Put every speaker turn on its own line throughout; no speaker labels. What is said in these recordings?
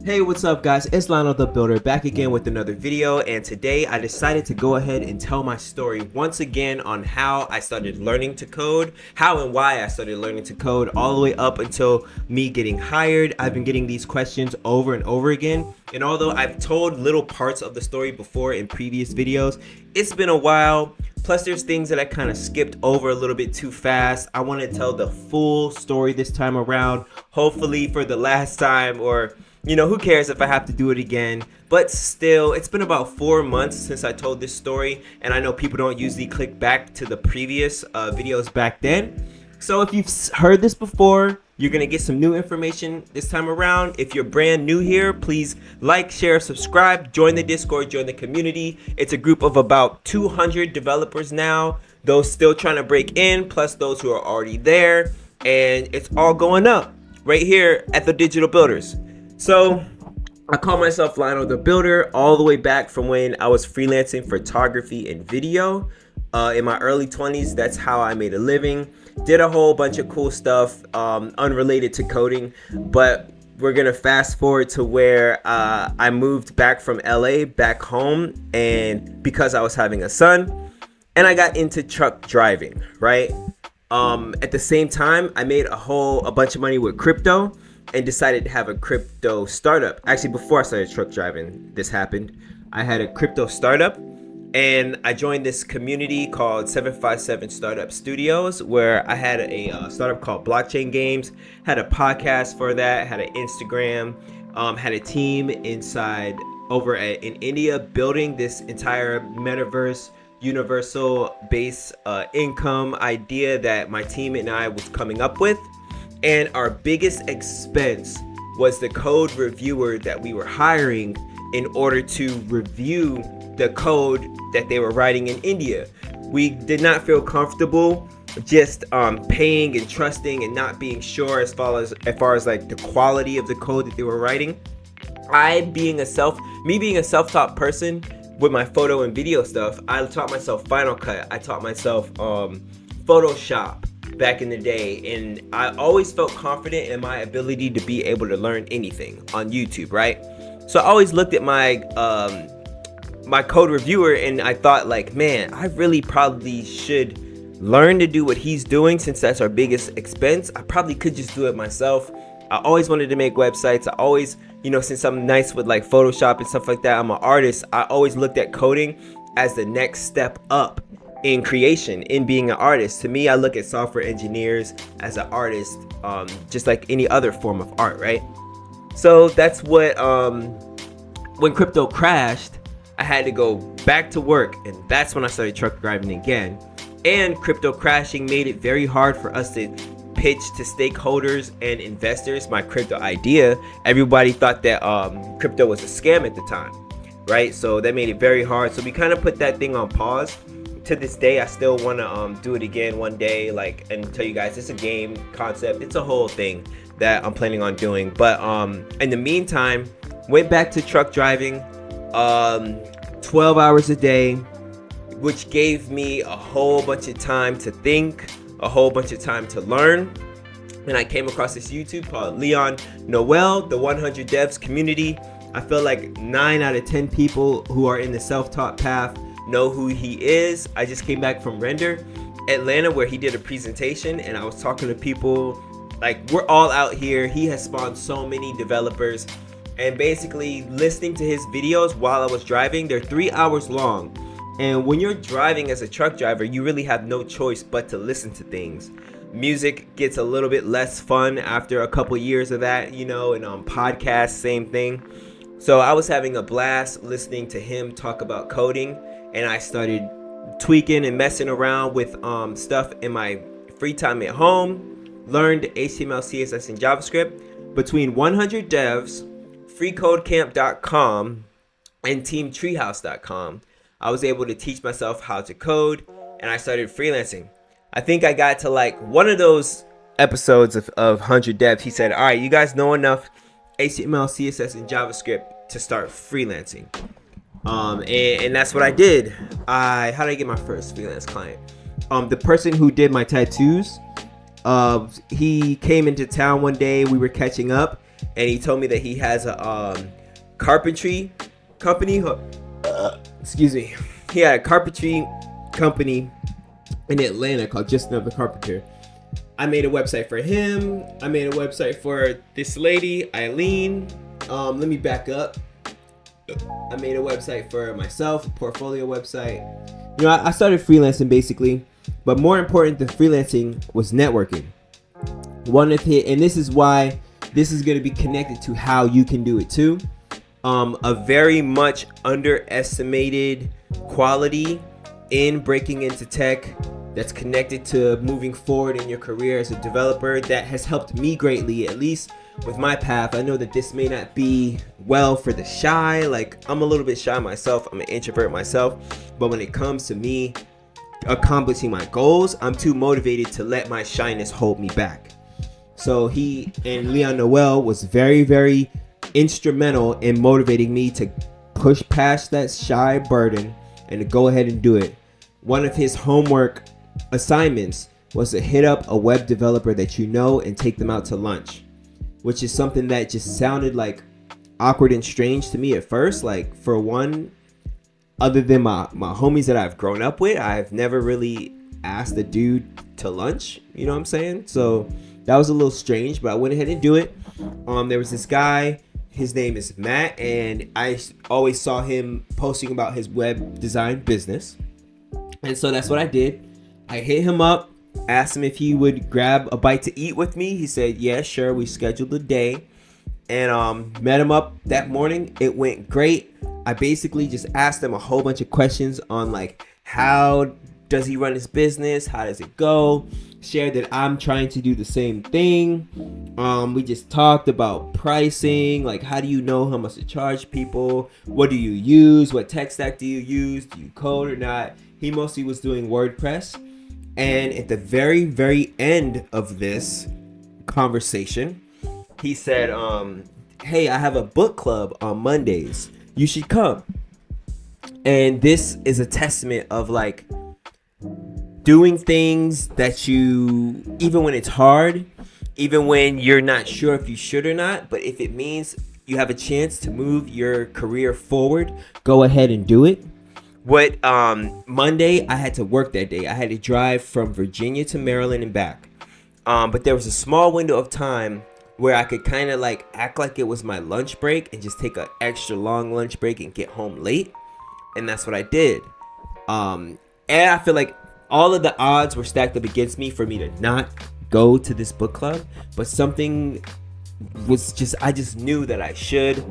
Hey, what's up guys? It's Lionel the Builder back again with another video, and today I decided to go ahead and tell my story once again on how I started learning to code, how and why I started learning to code all the way up until me getting hired. I've been getting these questions over and over again, and although I've told little parts of the story before in previous videos, it's been a while. Plus there's things that I kind of skipped over a little bit too fast. I want to tell the full story this time around, hopefully for the last time, or who cares if I have to do it again. But still, it's been about 4 months since I told this story, and I know people don't usually click back to the previous videos back then. So if you've heard this before, you're gonna get some new information this time around. If you're brand new here, please like, share, subscribe, join the Discord, join the community. It's a group of about 200 developers now, those still trying to break in, plus those who are already there, and it's all going up right here at the Digital Builders. So I call myself Lionel the Builder all the way back from when I was freelancing photography and video. In my early 20s, that's how I made a living. Did a whole bunch of cool stuff unrelated to coding, but we're gonna fast forward to where I moved back from LA back home, and because I was having a son, and I got into truck driving, right? At the same time, I made a bunch of money with crypto and decided to have a crypto startup. Actually, before I started truck driving, this happened. I had a crypto startup, and I joined this community called 757 Startup Studios, where I had a startup called Blockchain Games, had a podcast for that, had an Instagram, had a team inside over in India building this entire metaverse universal base income idea that my team and I was coming up with. And our biggest expense was the code reviewer that we were hiring in order to review the code that they were writing in India. We did not feel comfortable just paying and trusting and not being sure as far as like the quality of the code that they were writing. Me being a self-taught person with my photo and video stuff, I taught myself Final Cut. I taught myself Photoshop back in the day, and I always felt confident in my ability to be able to learn anything on YouTube, right? So I always looked at my my code reviewer, and I thought, like, man, I really probably should learn to do what he's doing, since that's our biggest expense. I probably could just do it myself. I always wanted to make websites. I always, since I'm nice with like Photoshop and stuff like that, I'm an artist, I always looked at coding as the next step up in creation, in being an artist. To me, I look at software engineers as an artist, just like any other form of art, right? So that's what, when crypto crashed, I had to go back to work, and that's when I started truck driving again. And crypto crashing made it very hard for us to pitch to stakeholders and investors my crypto idea. Everybody thought that crypto was a scam at the time, right? So that made it very hard. So we kind of put that thing on pause. To this day, I still want to do it again one day, like, and tell you guys it's a game concept. It's a whole thing that I'm planning on doing. But in the meantime, went back to truck driving, 12 hours a day, which gave me a whole bunch of time to think, a whole bunch of time to learn. And I came across this YouTube called Leon Noel, the 100 Devs community. I feel like 9 out of 10 people who are in the self-taught path know who he is. I just came back from Render, Atlanta, where he did a presentation, and I was talking to people. Like, we're all out here. He has spawned so many developers, and basically listening to his videos while I was driving, they're 3 hours long. And when you're driving as a truck driver, you really have no choice but to listen to things. Music gets a little bit less fun after a couple years of that, and podcasts, same thing. So I was having a blast listening to him talk about coding, and I started tweaking and messing around with stuff in my free time at home. Learned HTML, CSS, and JavaScript. Between 100 Devs, freecodecamp.com, and teamtreehouse.com, I was able to teach myself how to code, and I started freelancing. I think I got to like one of those episodes of 100 Devs. He said, all right, you guys know enough HTML, CSS, and JavaScript to start freelancing. And that's what I did. How did I get my first freelance client? The person who did my tattoos, he came into town one day. We were catching up, and he told me that he has a carpentry company. Excuse me. He had a carpentry company in Atlanta called Just Another Carpenter. I made a website for him. I made a website for this lady, Eileen. Let me back up. I made a website for myself, a portfolio website. You know, I started freelancing basically, but more important than freelancing was networking. And this is why this is going to be connected to how you can do it too. A very much underestimated quality in breaking into tech that's connected to moving forward in your career as a developer that has helped me greatly, at least with my path. I know that this may not be well for the shy. Like, I'm a little bit shy myself. I'm an introvert myself. But when it comes to me accomplishing my goals, I'm too motivated to let my shyness hold me back. So he and Leon Noel was very, very instrumental in motivating me to push past that shy burden and to go ahead and do it. One of his homework assignments was to hit up a web developer that you know and take them out to lunch, which is something that just sounded like awkward and strange to me at first. Like, for one, other than my homies that I've grown up with, I've never really asked a dude to lunch, you know what I'm saying? So that was a little strange, but I went ahead and do it. There was this guy, his name is Matt, and I always saw him posting about his web design business. And so that's what I did. I hit him up, asked him if he would grab a bite to eat with me. He said, yeah, sure. We scheduled a day and met him up that morning. It went great. I basically just asked him a whole bunch of questions on like, how does he run his business? How does it go? Shared that I'm trying to do the same thing. We just talked about pricing, like how do you know how much to charge people? What do you use? What tech stack do you use? Do you code or not? He mostly was doing WordPress. And at the very, very end of this conversation, he said, hey, I have a book club on Mondays. You should come. And this is a testament of like doing things that you, even when it's hard, even when you're not sure if you should or not, but if it means you have a chance to move your career forward, go ahead and do it. Monday, I had to work that day. I had to drive from Virginia to Maryland and back. But there was a small window of time where I could kind of like act like it was my lunch break and just take an extra long lunch break and get home late. And that's what I did. And I feel like all of the odds were stacked up against me for me to not go to this book club. But something was just, I just knew that I should.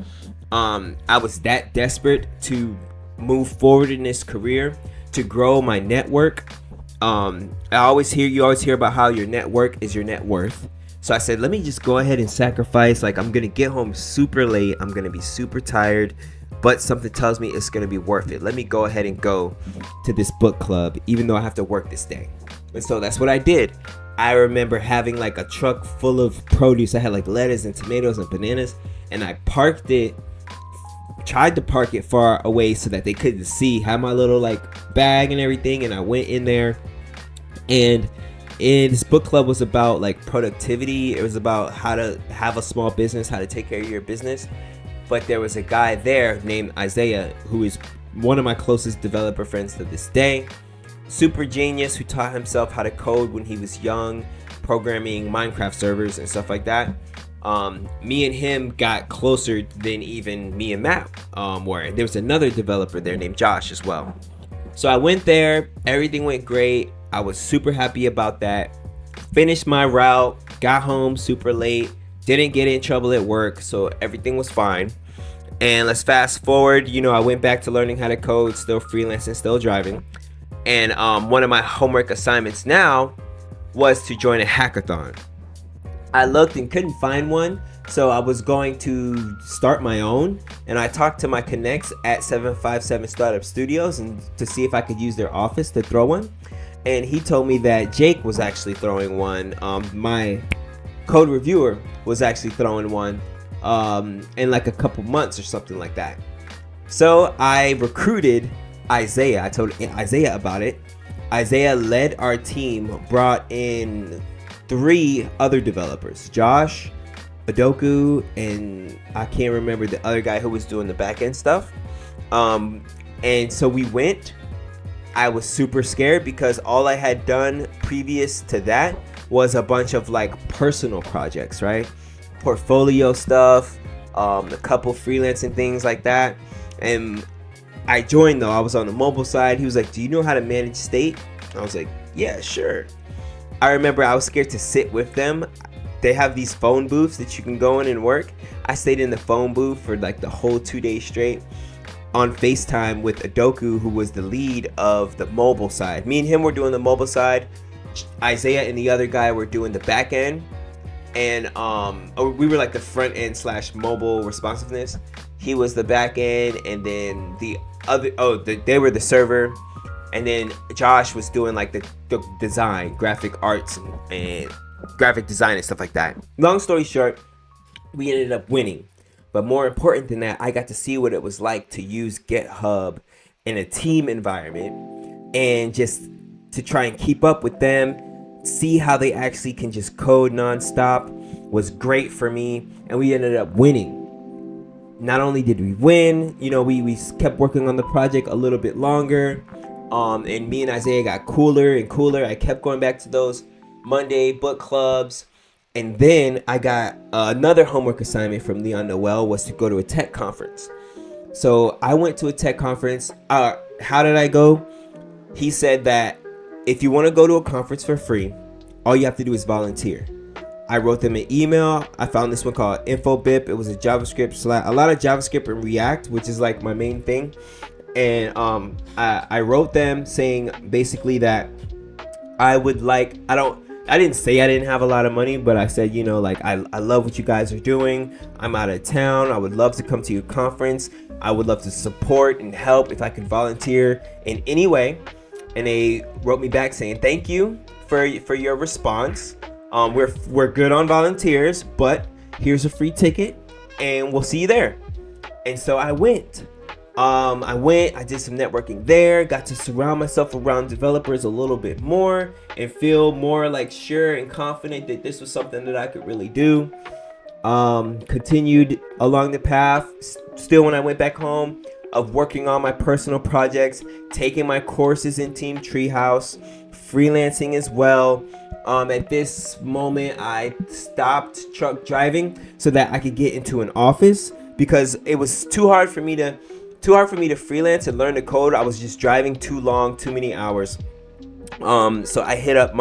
I was that desperate to move forward in this career, to grow my network. You always hear about how your network is your net worth. So I said, let me just go ahead and sacrifice. Like, I'm gonna get home super late, I'm gonna be super tired, but something tells me it's gonna be worth it. Let me go ahead and go to this book club, even though I have to work this day. And so that's what I did. I remember having like a truck full of produce. I had like lettuce and tomatoes and bananas, and I tried to park it far away so that they couldn't see. Had my little like bag and everything, and I went in there. And this book club was about like productivity. It was about how to have a small business, how to take care of your business. But there was a guy there named Isaiah, who is one of my closest developer friends to this day. Super genius, who taught himself how to code when he was young, programming Minecraft servers and stuff like that. Me and him got closer than even me and Matt were. There was another developer there named Josh as well. So I went there, everything went great. I was super happy about that. Finished my route, got home super late, didn't get in trouble at work, so everything was fine. And let's fast forward, I went back to learning how to code, still freelancing, still driving. And one of my homework assignments now was to join a hackathon. I looked and couldn't find one, so I was going to start my own. And I talked to my connects at 757 Startup Studios and to see if I could use their office to throw one. And he told me that Jake was actually throwing one. My code reviewer was actually throwing one in like a couple months or something like that. So I recruited Isaiah. I told Isaiah about it. Isaiah led our team, brought in 3 other developers, Josh, Adoku, and I can't remember the other guy who was doing the back end stuff. And so we went. I was super scared because all I had done previous to that was a bunch of like personal projects, right? Portfolio stuff, a couple freelancing things like that. And I joined though. I was on the mobile side. He was like, "Do you know how to manage state?" I was like, "Yeah, sure." I remember I was scared to sit with them. They have these phone booths that you can go in and work. I stayed in the phone booth for like the whole 2 days straight on FaceTime with Adoku, who was the lead of the mobile side. Me and him were doing the mobile side. Isaiah and the other guy were doing the back end. And we were like the front end / mobile responsiveness. He was the back end, and then the other, they were the server. And then Josh was doing like the design, graphic arts and graphic design and stuff like that. Long story short, we ended up winning. But more important than that, I got to see what it was like to use GitHub in a team environment and just to try and keep up with them, see how they actually can just code nonstop was great for me. And we ended up winning. Not only did we win, we kept working on the project a little bit longer. And me and Isaiah got cooler and cooler. I kept going back to those Monday book clubs. And then I got another homework assignment from Leon Noel was to go to a tech conference. So I went to a tech conference. How did I go? He said that if you want to go to a conference for free, all you have to do is volunteer. I wrote them an email. I found this one called InfoBip. It was a JavaScript a lot of JavaScript and React, which is like my main thing. And I wrote them saying basically that I would like, I didn't say I didn't have a lot of money, but I said, I love what you guys are doing. I'm out of town. I would love to come to your conference. I would love to support and help if I could volunteer in any way. And they wrote me back saying, thank you for your response. We're good on volunteers, but here's a free ticket and we'll see you there. And so I went. I did some networking there, got to surround myself around developers a little bit more and feel more like sure and confident that this was something that I could really do. Continued along the path, still when I went back home, of working on my personal projects, taking my courses in Team Treehouse, freelancing as well. At this moment, I stopped truck driving so that I could get into an office because it was too hard for me to freelance and learn to code. I was just driving too long, too many hours. So I hit up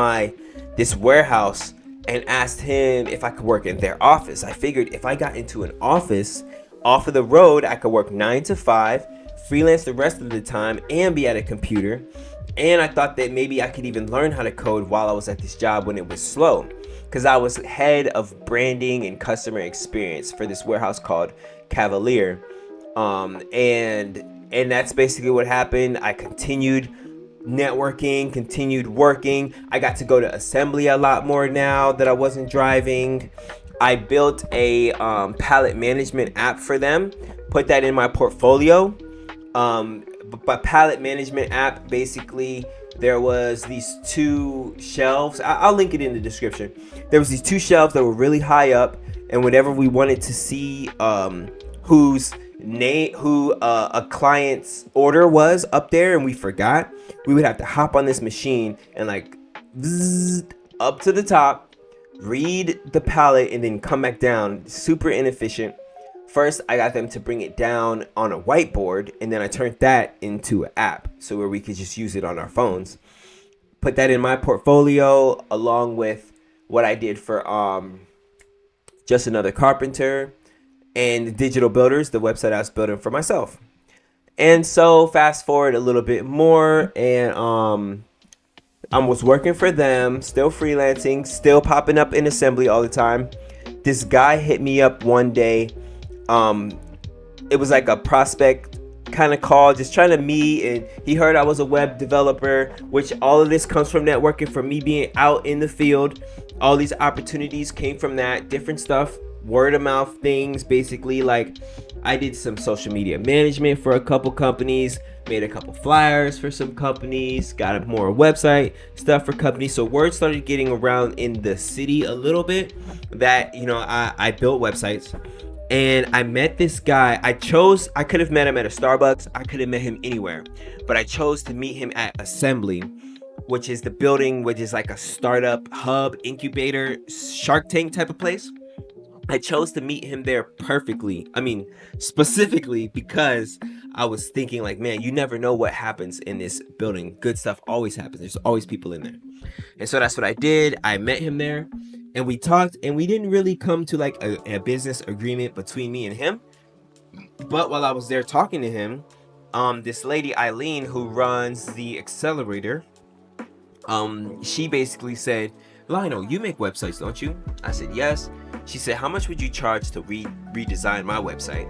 this warehouse and asked him if I could work in their office. I figured if I got into an office off of the road, I could work 9 to 5, freelance the rest of the time, and be at a computer. And I thought that maybe I could even learn how to code while I was at this job when it was slow, because I was head of branding and customer experience for this warehouse called Cavalier. And that's basically what happened. I continued networking, continued working. I got to go to assembly a lot more now that I wasn't driving. I built a pallet management app for them, put that in my portfolio. But pallet management app, basically, there was these 2 shelves. I'll link it in the description. There was these 2 shelves that were really high up, and whenever we wanted to see who a client's order was up there and we forgot, we would have to hop on this machine and like up to the top, read the palette, and then come back down. Super inefficient. First, I got them to bring it down on a whiteboard, and then I turned that into an app so where we could just use it on our phones. Put that in my portfolio along with what I did for Just Another Carpenter and Digital Builders, the website I was building for myself. And so fast forward a little bit more, and I was working for them, still freelancing, still popping up in assembly all the time. This guy hit me up one day. It was like a prospect kind of call, just trying to meet, and he heard I was a web developer, which all of this comes from networking, from me being out in the field. All these opportunities came from that, different stuff, word of mouth things, basically. Like I did some social media management for a couple companies, made a couple flyers for some companies, got more website stuff for companies. So word started getting around in the city a little bit that, I built websites. And I met this guy. I could have met him at a Starbucks. I could have met him anywhere. But I chose to meet him at Assembly, which is the building, which is like a startup hub, incubator, Shark Tank type of place. I chose to meet him there specifically because I was thinking like, man, you never know what happens in this building. Good stuff always happens. There's always people in there. And so that's what I did. I met him there and we talked, and we didn't really come to like a business agreement between me and him. But while I was there talking to him, this lady, Eileen, who runs the accelerator, she basically said, Lionel, you make websites, don't you? I said, yes. She said, how much would you charge to redesign my website?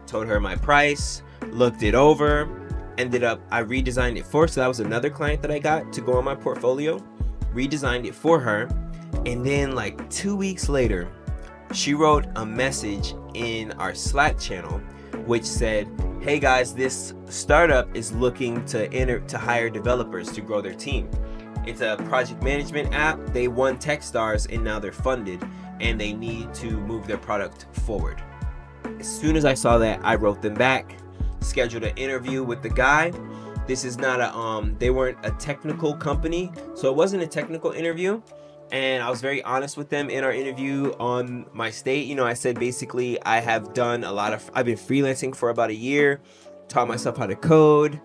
Told her my price, looked it over, ended up, I redesigned it for her. So that was another client that I got to go on my portfolio, redesigned it for her. And then like 2 weeks later, she wrote a message in our Slack channel, which said, hey guys, this startup is looking to hire developers to grow their team. It's a project management app. They won Techstars and now they're funded and they need to move their product forward. As soon as I saw that, I wrote them back, scheduled an interview with the guy. This is not they weren't a technical company, so it wasn't a technical interview. And I was very honest with them in our interview on my state. I said basically I've been freelancing for about a year, taught myself how to code.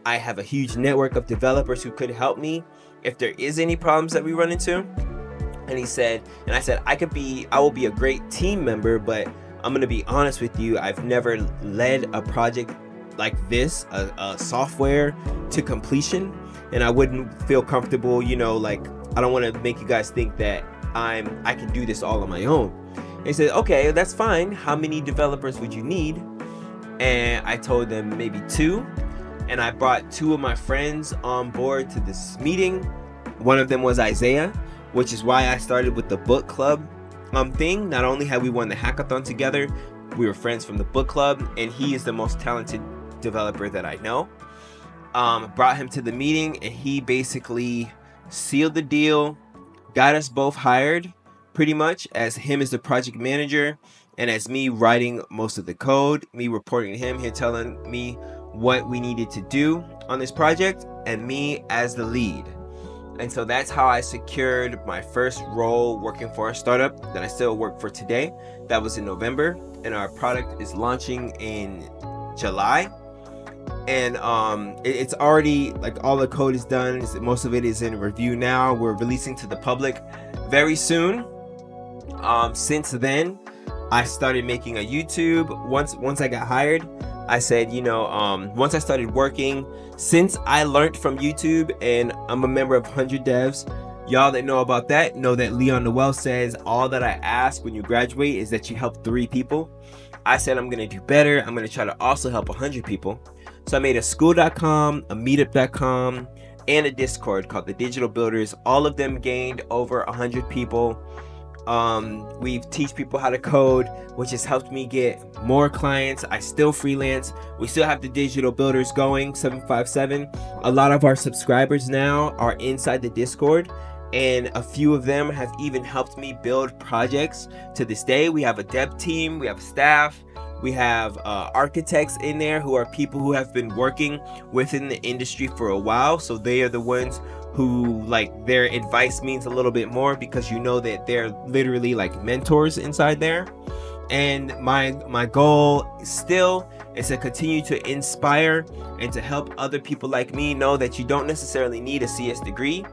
I have a huge network of developers who could help me if there is any problems that we run into. And I said, I will be a great team member, but I'm going to be honest with you. I've never led a project like this, a software to completion. And I wouldn't feel comfortable, I don't want to make you guys think that I can do this all on my own. And he said, okay, that's fine. How many developers would you need? And I told them maybe 2. And I brought 2 of my friends on board to this meeting. One of them was Isaiah, which is why I started with the book club thing. Not only have we won the hackathon together, we were friends from the book club, and he is the most talented developer that I know. Brought him to the meeting, and he basically sealed the deal, got us both hired pretty much, as him as the project manager and as me writing most of the code, me reporting to him, telling me what we needed to do on this project, and me as the lead. And so that's how I secured my first role working for a startup that I still work for today. That was in November, and our product is launching in July. And it's already, like, all the code is done. Most of it is in review now. We're releasing to the public very soon. Since then, I started making a YouTube. Once I got hired, I said, once I started working, since I learned from YouTube, and I'm a member of 100 Devs, y'all that know about that know that Leon Noel says all that I ask when you graduate is that you help 3 people. I said I'm gonna do better. I'm gonna try to also help 100 people. So I made a school.com, a meetup.com, and a Discord called the Digital Builders. All of them gained over 100 people. We teach people how to code, which has helped me get more clients. I still freelance. We still have the Digital Builders going, 757. A lot of our subscribers now are inside the Discord, and a few of them have even helped me build projects to this day. We have a dev team, we have staff, we have architects in there who are people who have been working within the industry for a while. So they are the ones who, like, their advice means a little bit more because that they're literally like mentors inside there. And my goal still is to continue to inspire and to help other people like me know that you don't necessarily need a CS degree.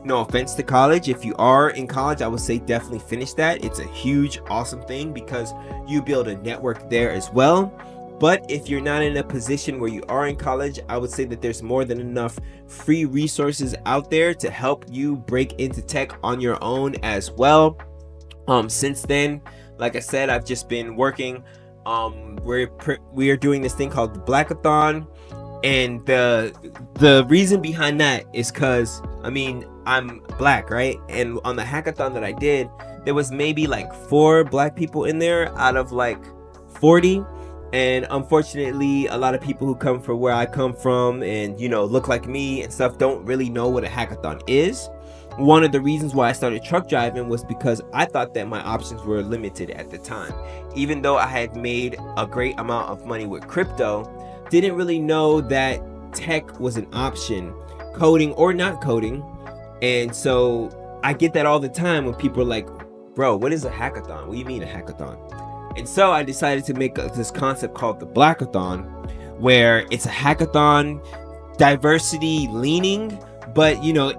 No offense to college. If you are in college, I would say definitely finish that. It's a huge, awesome thing because you build a network there as well. But if you're not in a position where you are in college, I would say that there's more than enough free resources out there to help you break into tech on your own as well. Since then, like I said, I've just been working. We are doing this thing called the Blackathon, and the reason behind that is because I'm black, right? And on the hackathon that I did, there was maybe like 4 black people in there out of like 40. And unfortunately, a lot of people who come from where I come from and, look like me and stuff don't really know what a hackathon is. One of the reasons why I started truck driving was because I thought that my options were limited at the time. Even though I had made a great amount of money with crypto, didn't really know that tech was an option, coding or not coding. And so I get that all the time when people are like, bro, what is a hackathon? What do you mean a hackathon? And so I decided to make this concept called the Blackathon, where it's a hackathon, diversity leaning, but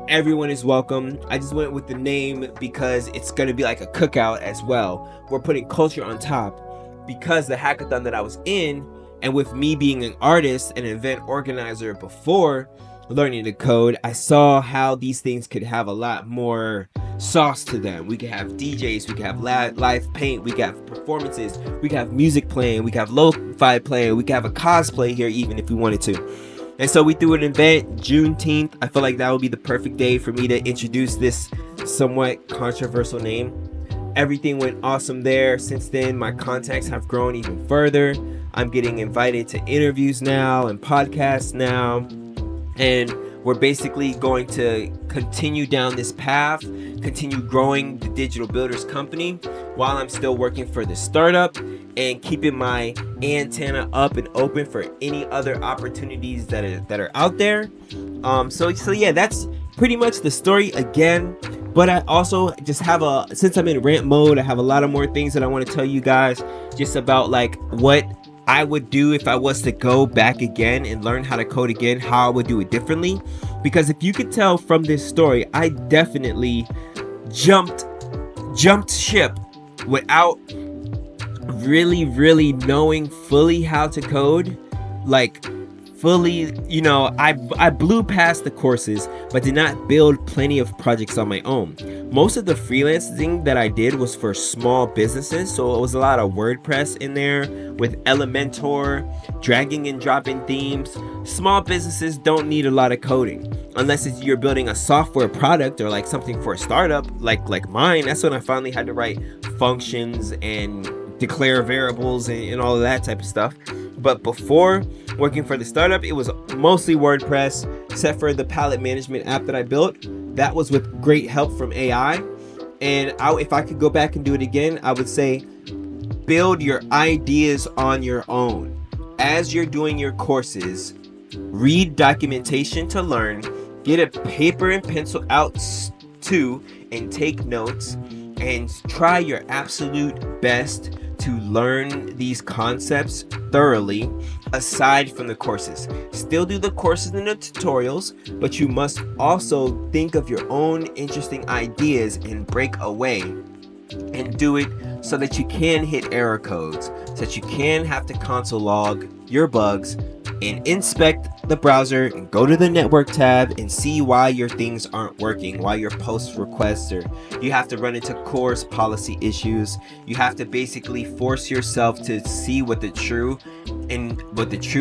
everyone is welcome. I just went with the name because it's going to be like a cookout as well. We're putting culture on top because the hackathon that I was in, and with me being an artist and an event organizer before learning to code, I saw how these things could have a lot more sauce to them. We could have DJs, we could have live paint, we could have performances, we could have music playing, we could have lo-fi playing, we could have a cosplay here even if we wanted to. And so we threw an event Juneteenth. I feel like that would be the perfect day for me to introduce this somewhat controversial name. Everything went awesome there. Since then, my contacts have grown even further. I'm getting invited to interviews now and podcasts now. And we're basically going to continue down this path, continue growing the Digital Builders company while I'm still working for the startup and keeping my antenna up and open for any other opportunities that are out there. So yeah, that's pretty much the story again. But I also just have since I'm in rant mode, I have a lot of more things that I want to tell you guys just about like what I would do if I was to go back again and learn how to code again, how I would do it differently. Because if you could tell from this story, I definitely jumped ship without really knowing fully how to code. Like fully, I blew past the courses, but did not build plenty of projects on my own. Most of the freelancing that I did was for small businesses, so it was a lot of WordPress in there with Elementor, dragging and dropping themes. Small businesses don't need a lot of coding unless you're building a software product or like something for a startup like mine. That's when I finally had to write functions and declare variables and all of that type of stuff. But before working for the startup, it was mostly WordPress, except for the palette management app that I built. That was with great help from AI. And if I could go back and do it again, I would say build your ideas on your own. As you're doing your courses, read documentation to learn, get a paper and pencil out too, and take notes, and try your absolute best to learn these concepts thoroughly aside from the courses. Still do the courses and the tutorials, but you must also think of your own interesting ideas and break away and do it so that you can hit error codes, so that you can have to console log your bugs and inspect the browser and go to the network tab and see why your things aren't working, why your post requests or you have to run into course policy issues. You have to basically force yourself to see what the true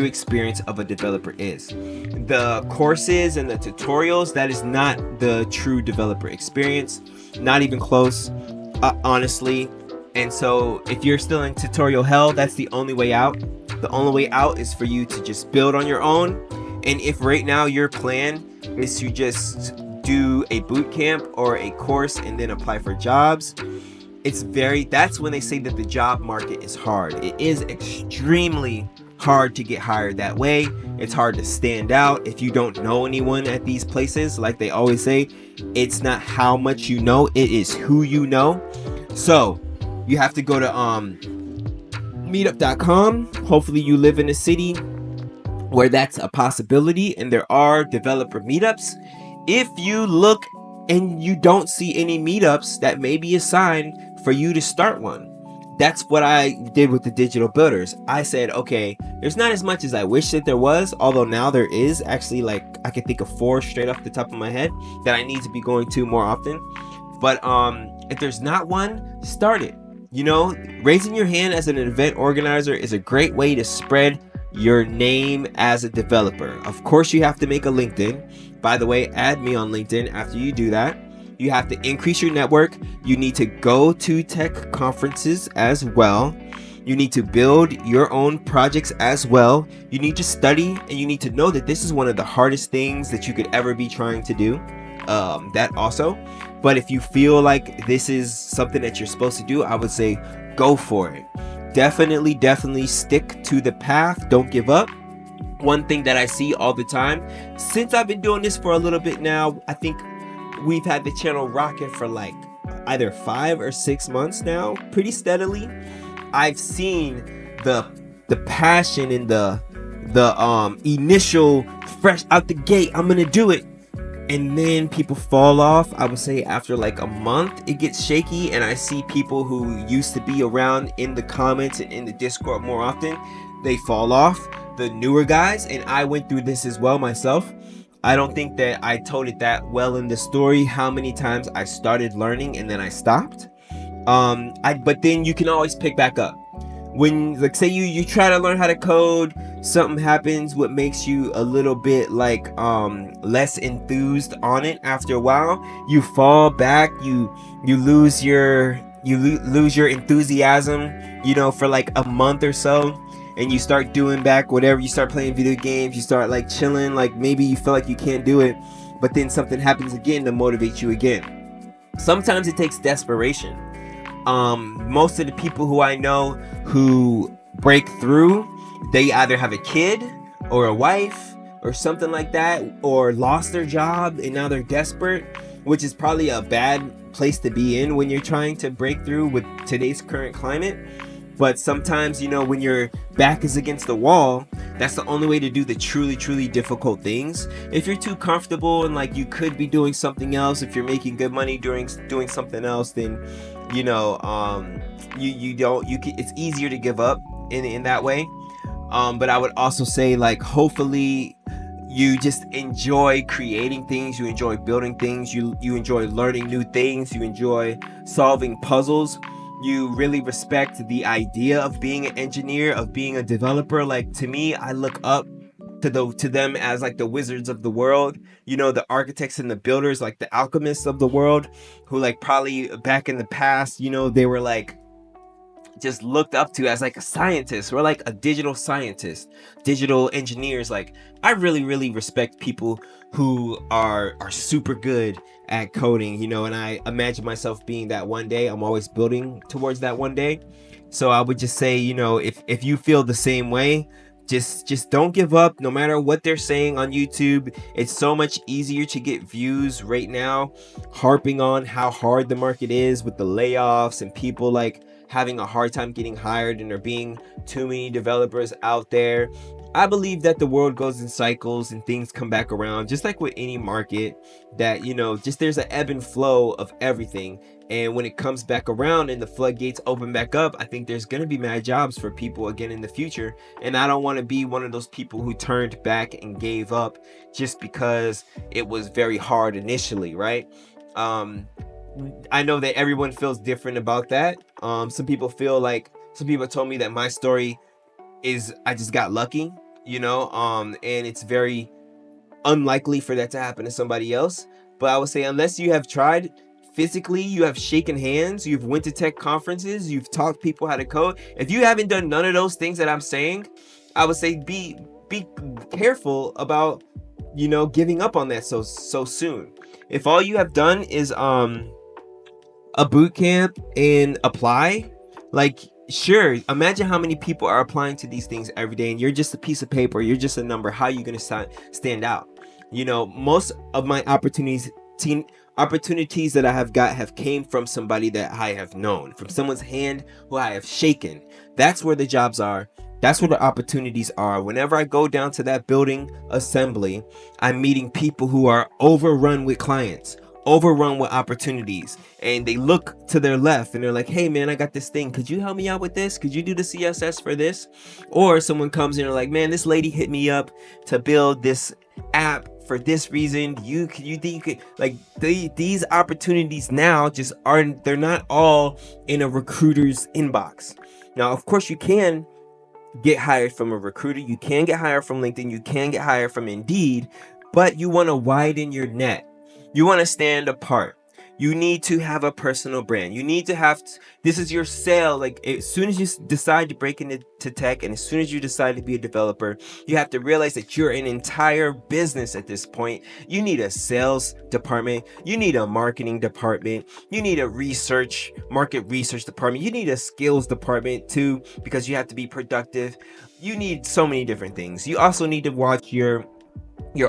experience of a developer is. The courses and the tutorials, that is not the true developer experience, not even close, honestly. And so if you're still in tutorial hell, that's the only way out. The only way out is for you to just build on your own. And if right now your plan is to just do a boot camp or a course and then apply for jobs, that's when they say that the job market is hard. It is extremely hard to get hired that way. It's hard to stand out if you don't know anyone at these places. Like they always say, it's not how much you know, it is who you know. So you have to go to meetup.com. Hopefully you live in a city where that's a possibility and there are developer meetups. If you look and you don't see any meetups, that may be a sign for you to start one. That's what I did with the Digital Builders. I said, okay, there's not as much as I wish that there was, although now there is actually, like, I can think of 4 straight off the top of my head that I need to be going to more often. But if there's not one, start it. Raising your hand as an event organizer is a great way to spread your name as a developer. Of course, you have to make a LinkedIn. By the way, add me on LinkedIn after you do that. You have to increase your network. You need to go to tech conferences as well. You need to build your own projects as well. You need to study, and you need to know that this is one of the hardest things that you could ever be trying to do. That also. But if you feel like this is something that you're supposed to do, I would say go for it. Definitely stick to the path. Don't give up. One thing that I see all the time, since I've been doing this for a little bit now, I think we've had the channel rocking for like either 5 or 6 months now, pretty steadily. I've seen the passion and the initial fresh out the gate, I'm gonna do it, and then people fall off. I would say after like a month it gets shaky, and I see people who used to be around in the comments and in the Discord more often, they fall off, the newer guys. And I went through this as well myself. I don't think that I told it that well in the story, how many times I started learning and then I stopped. But then you can always pick back up. When, like, say you try to learn how to code, something happens what makes you a little bit like less enthused on it. After a while, you fall back, you lose your enthusiasm, you know, for like a month or so, and you start doing back whatever. You start playing video games, you start like chilling, like maybe you feel like you can't do it, but then something happens again to motivate you again. Sometimes it takes desperation. Most of the people who I know who break through, they either have a kid or a wife or something like that, or lost their job and now they're desperate, which is probably a bad place to be in when you're trying to break through with today's current climate. But sometimes, you know, when your back is against the wall, that's the only way to do the truly difficult things. If you're too comfortable and like you could be doing something else, if you're making good money doing something else, then you know, it's easier to give up in that way. But I would also say, like, hopefully you just enjoy creating things, you enjoy building things, you enjoy learning new things, you enjoy solving puzzles. You really respect the idea of being an engineer, of being a developer. Like, to me, I look up to them as like the wizards of the world, you know, the architects and the builders, like the alchemists of the world, who like probably back in the past, you know, they were like just looked up to as like a scientist, or like a digital scientist, digital engineers. Like, I really respect people who are super good at coding, you know, and I imagine myself being that one day. I'm always building towards that one day. So I would just say, you know, if you feel the same way, just don't give up, no matter what they're saying on YouTube. It's so much easier to get views right now, harping on how hard the market is with the layoffs and people like having a hard time getting hired, and there being too many developers out there. I believe that the world goes in cycles and things come back around, just like with any market, that, you know, just there's an ebb and flow of everything. And when it comes back around and the floodgates open back up, I think there's going to be mad jobs for people again in the future. And I don't want to be one of those people who turned back and gave up just because it was very hard initially, right? I know that everyone feels different about that. Some people told me that my story is I just got lucky, you know, and it's very unlikely for that to happen to somebody else. But I would say, unless you have tried physically, you have shaken hands, you've went to tech conferences, you've taught people how to code, if you haven't done none of those things that I'm saying, I would say be careful about, you know, giving up on that so soon. If all you have done is a boot camp and apply, like, sure, imagine how many people are applying to these things every day, and you're just a piece of paper, you're just a number. How are you going to stand out? You know, most of my opportunities that I have got have came from somebody that I have known, from someone's hand who I have shaken. That's where the jobs are. That's where the opportunities are. Whenever I go down to that building assembly, I'm meeting people who are overrun with clients, overrun with opportunities, and they look to their left and they're like, hey man, I got this thing, could you help me out with this? Could you do the CSS for this? Or someone comes in and they're like, man, this lady hit me up to build this app for this reason. You think you could, like, these opportunities now just aren't, they're not all in a recruiter's inbox. Now, of course, you can get hired from a recruiter, you can get hired from LinkedIn, you can get hired from Indeed, but you want to widen your net. You want to stand apart. You need to have a personal brand. You need to have this is your sale. Like, as soon as you decide to break into tech, and as soon as you decide to be a developer, you have to realize that you're an entire business at this point. You need a sales department, you need a marketing department, you need a market research department, you need a skills department too, because you have to be productive. You need so many different things. You also need to watch your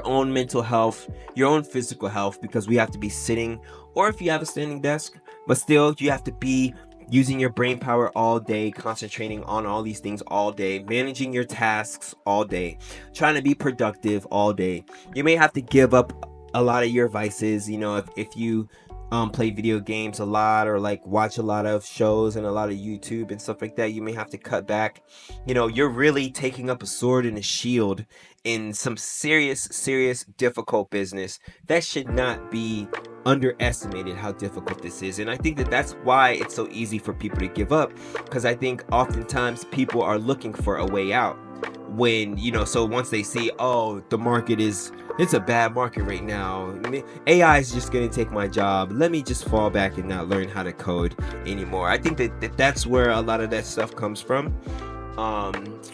own mental health, your own physical health, because we have to be sitting, or if you have a standing desk, but still you have to be using your brain power all day, concentrating on all these things all day, managing your tasks all day, trying to be productive all day. You may have to give up a lot of your vices, if you play video games a lot, or like watch a lot of shows and a lot of YouTube and stuff like that. You may have to cut back. You're really taking up a sword and a shield in some serious difficult business. That should not be underestimated, how difficult this is. And I think that that's why it's so easy for people to give up, because I think oftentimes people are looking for a way out. When so once they see, oh, the market it's a bad market right now, AI is just gonna take my job, let me just fall back and not learn how to code anymore. I think that's where a lot of that stuff comes from.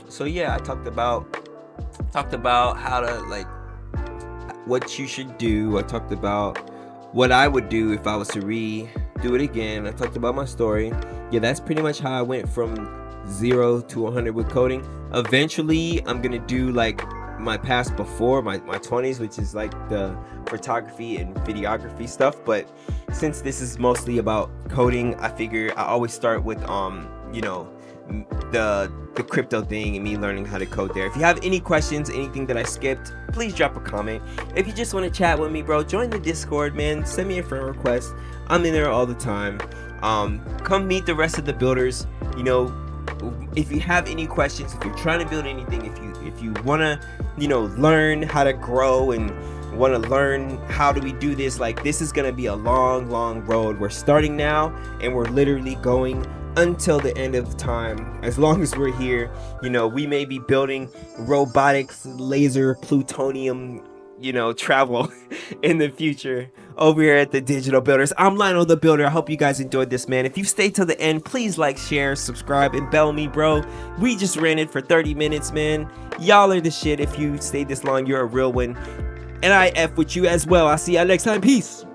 So yeah, I talked about how to, like, what you should do. I talked about what I would do if I was to redo it again. I talked about my story. Yeah, that's pretty much how I went from 0 to 100 with coding. Eventually I'm gonna do like my past before, my 20s, which is like the photography and videography stuff. But since this is mostly about coding, I figure I always start with the crypto thing and me learning how to code there. If you have any questions, anything that I skipped, please drop a comment. If you just want to chat with me, bro, join the Discord, man. Send me a friend request. I'm in there all the time. Come meet the rest of the builders. If you have any questions, if you're trying to build anything, if you want to learn how to grow and want to learn how do we do this, like, this is going to be a long road. We're starting now and we're literally going until the end of time. As long as we're here, we may be building robotics, laser, plutonium, travel in the future over here at the Digital Builders. I'm Lionel the Builder. I hope you guys enjoyed this, man. If you stayed till the end, please like, share, subscribe, and bell me, bro. We just ran it for 30 minutes, man. Y'all are the shit. If you stayed this long, you're a real one. And I F with you as well. I'll see y'all next time. Peace.